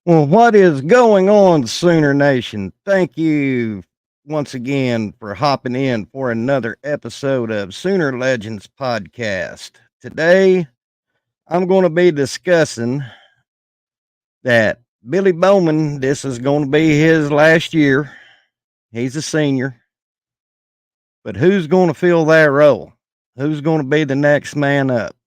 Well, what is going on, Sooner Nation? Thank you once again for hopping in for another episode of Sooner Legends Podcast. Today, I'm going to be discussing that Billy Bowman, this is going to be his last year. He's a senior. But who's going to fill that role? Who's going to be the next man up?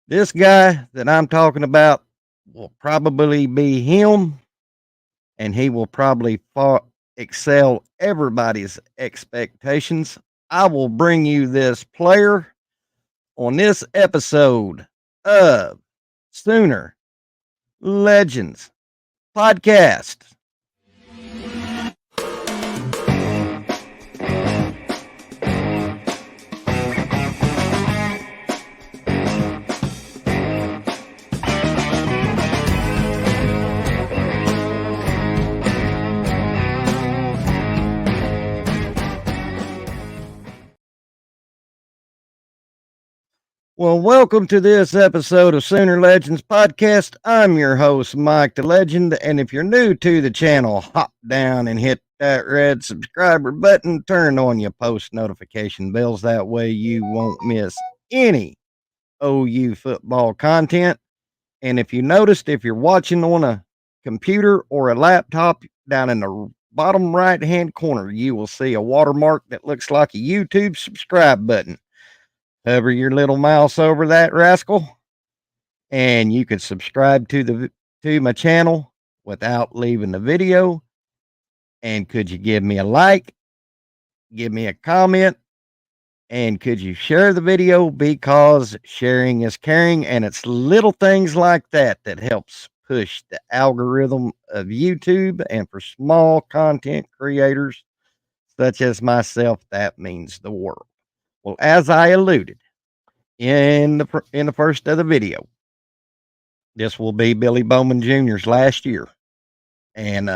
This guy that I'm talking about will probably be him, and he will probably excel everybody's expectations. I will bring you this player on this episode of Sooner Legends Podcast. Well, welcome to this episode of Sooner Legends Podcast. I'm your host, Mike the Legend, and if you're new to the channel, hop down and hit that red subscriber button, turn on your post notification bells. That way you won't miss any OU football content. And if you noticed, if you're watching on a computer or a laptop, down in the bottom right-hand corner, you will see a watermark that looks like a YouTube subscribe button. Hover your little mouse over that rascal, and you can subscribe to my channel without leaving the video. And could you give me a like, give me a comment, and could you share the video, because sharing is caring, and it's little things like that that helps push the algorithm of YouTube, and for small content creators such as myself, that means the world. Well, as I alluded in the first of the video, this will be Billy Bowman Jr.'s last year, and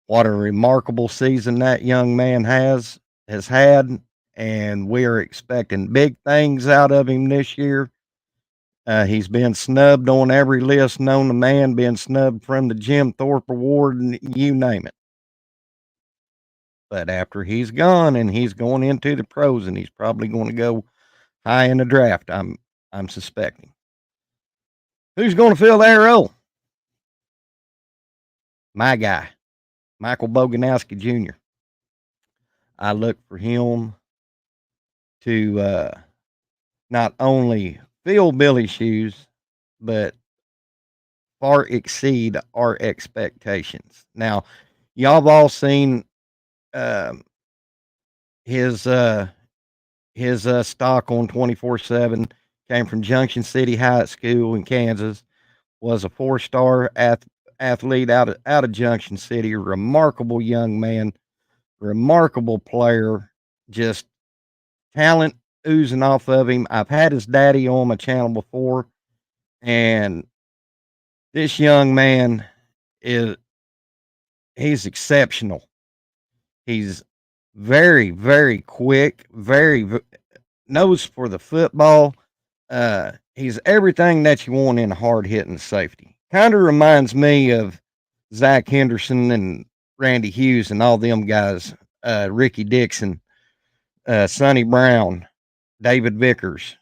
what a remarkable season that young man has had, and we are expecting big things out of him this year. He's been snubbed on every list known to man, been snubbed from the Jim Thorpe Award, and you name it. But after he's gone and he's going into the pros, and he's probably going to go high in the draft, I'm suspecting. Who's going to fill that role? My guy, Michael Boganowski Jr. I look for him to not only fill Billy's shoes, but far exceed our expectations. Now, y'all have all seen his stock on 24/7. Came from Junction City High School in Kansas. Was a 4-star athlete out of Junction City. Remarkable young man, remarkable player. Just talent oozing off of him. I've had his daddy on my channel before, and this young man he's exceptional. He's very, very quick, knows for the football. He's everything that you want in a hard-hitting safety. Kind of reminds me of Zach Henderson and Randy Hughes and all them guys, Ricky Dixon, Sonny Brown, David Vickers,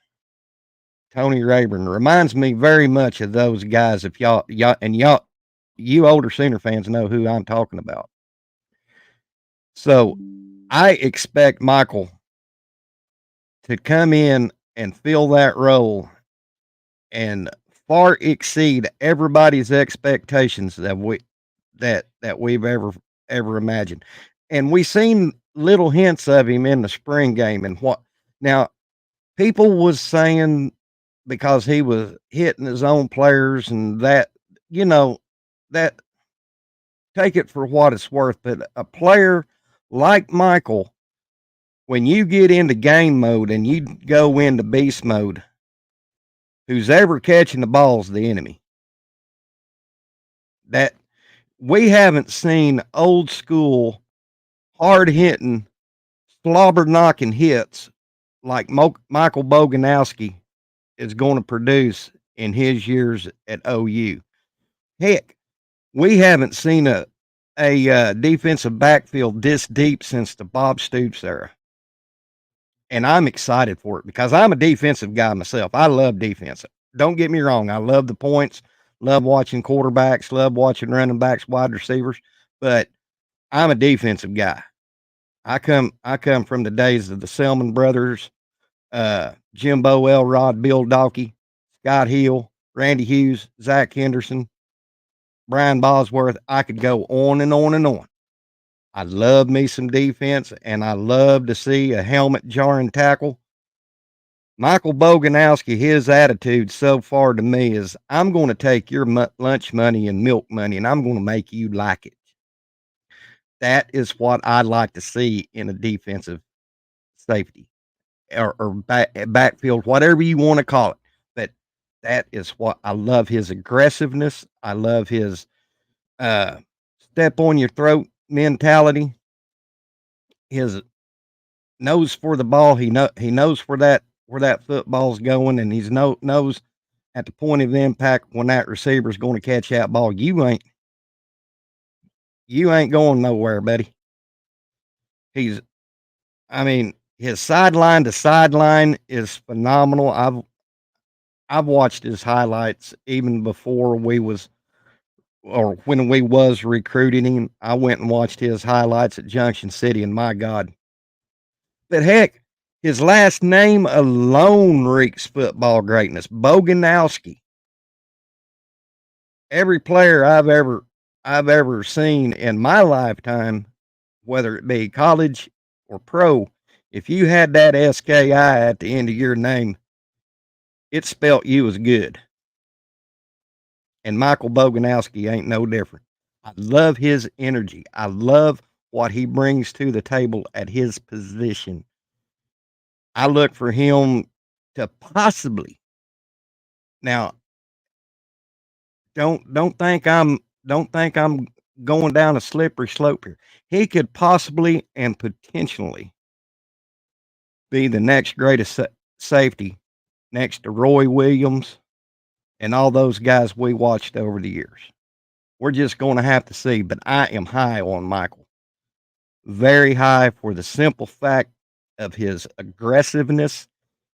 Tony Rayburn. Reminds me very much of those guys. If y'all, you older Sooner fans know who I'm talking about. So I expect Michael to come in and fill that role and far exceed everybody's expectations that we've ever imagined. And we seen little hints of him in the spring game. And what now people was saying, because he was hitting his own players, and that, that, take it for what it's worth. But a player like Michael, when you get into game mode and you go into beast mode, who's ever catching the ball is the enemy. That we haven't seen old school, hard hitting, slobber knocking hits like Michael Boganowski is going to produce in his years at OU. Heck, We haven't seen a defensive backfield this deep since the Bob Stoops era. And I'm excited for it because I'm a defensive guy myself. I love defense. Don't get me wrong. I love the points, love watching quarterbacks, love watching running backs, wide receivers, but I'm a defensive guy. I come from the days of the Selman brothers, Jimbo Elrod, Bill Dalkey, Scott Hill, Randy Hughes, Zach Henderson, Brian Bosworth. I could go on and on and on. I love me some defense, and I love to see a helmet jarring tackle. Michael Boganowski, his attitude so far to me is, I'm going to take your lunch money and milk money, and I'm going to make you like it. That is what I'd like to see in a defensive safety or backfield, whatever you want to call it. But that is what I love, his aggressiveness. I love his uh, step on your throat mentality. His nose for the ball. He knows where that football's going, and he's knows at the point of impact when that receiver's going to catch that ball. You ain't going nowhere, buddy. He's I mean, his sideline to sideline is phenomenal. I've watched his highlights even before we was or when we was recruiting him. I went and watched his highlights at Junction City, and my God. But heck, his last name alone reeks football greatness. Boganowski. Every player I've ever seen in my lifetime, whether it be college or pro, if you had that SKI at the end of your name, it spelt you as good. And Michael Boganowski ain't no different. I love his energy. I love what he brings to the table at his position. I look for him to possibly now. Don't think I'm going down a slippery slope here. He could possibly and potentially be the next greatest safety next to Roy Williams and all those guys we watched over the years. We're just going to have to see, but I am high on Michael. Very high for the simple fact of his aggressiveness,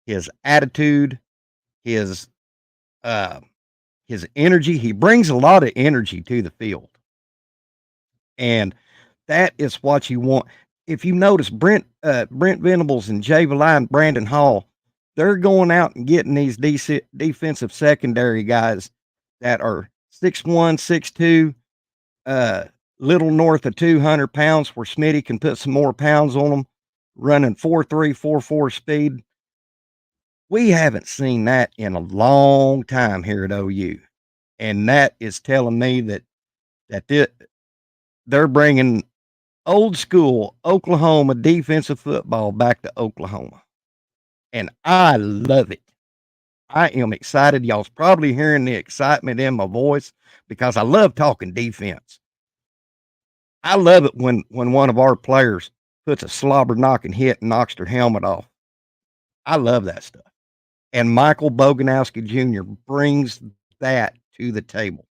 his attitude, his uh his energy. He brings a lot of energy to the field. And that is what you want. If you notice, Brent Venables and Jay Valai and Brandon Hall, they're going out and getting these defensive secondary guys that are 6'1", 6'2", little north of 200 pounds, where Smitty can put some more pounds on them, running 4.3, 4.4 speed. We haven't seen that in a long time here at OU, and that is telling me that they're bringing old school Oklahoma defensive football back to Oklahoma. And I love it. I am excited. Y'all's probably hearing the excitement in my voice because I love talking defense. I love it when one of our players puts a slobber knocking hit and knocks their helmet off. I love that stuff. And Michael Boganowski Jr. brings that to the table,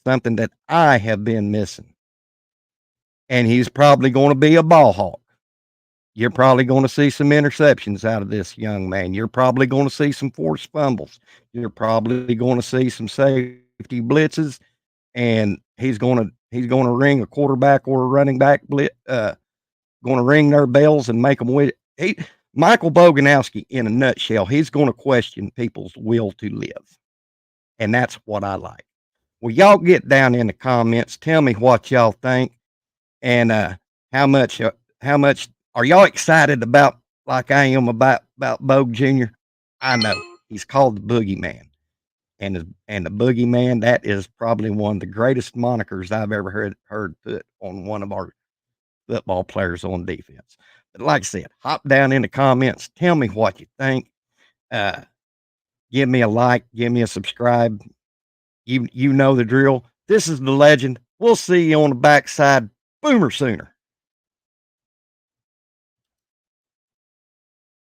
something that I have been missing. And he's probably going to be a ball hawk. You're probably going to see some interceptions out of this young man. You're probably going to see some forced fumbles. You're probably going to see some safety blitzes, and he's going to ring a quarterback or a running back going to ring their bells and make them wait. Michael Boganowski, in a nutshell, he's going to question people's will to live, and that's what I like. Well, y'all get down in the comments. Tell me what y'all think, and how much how much are y'all excited about, like I am about Bogue Jr.? I know he's called the Boogeyman, and the Boogeyman, that is probably one of the greatest monikers I've ever heard put on one of our football players on defense. But like I said, hop down in the comments. Tell me what you think. Uh, give me a like. Give me a subscribe. You know the drill. This is the legend. We'll see you on the backside. Boomer sooner.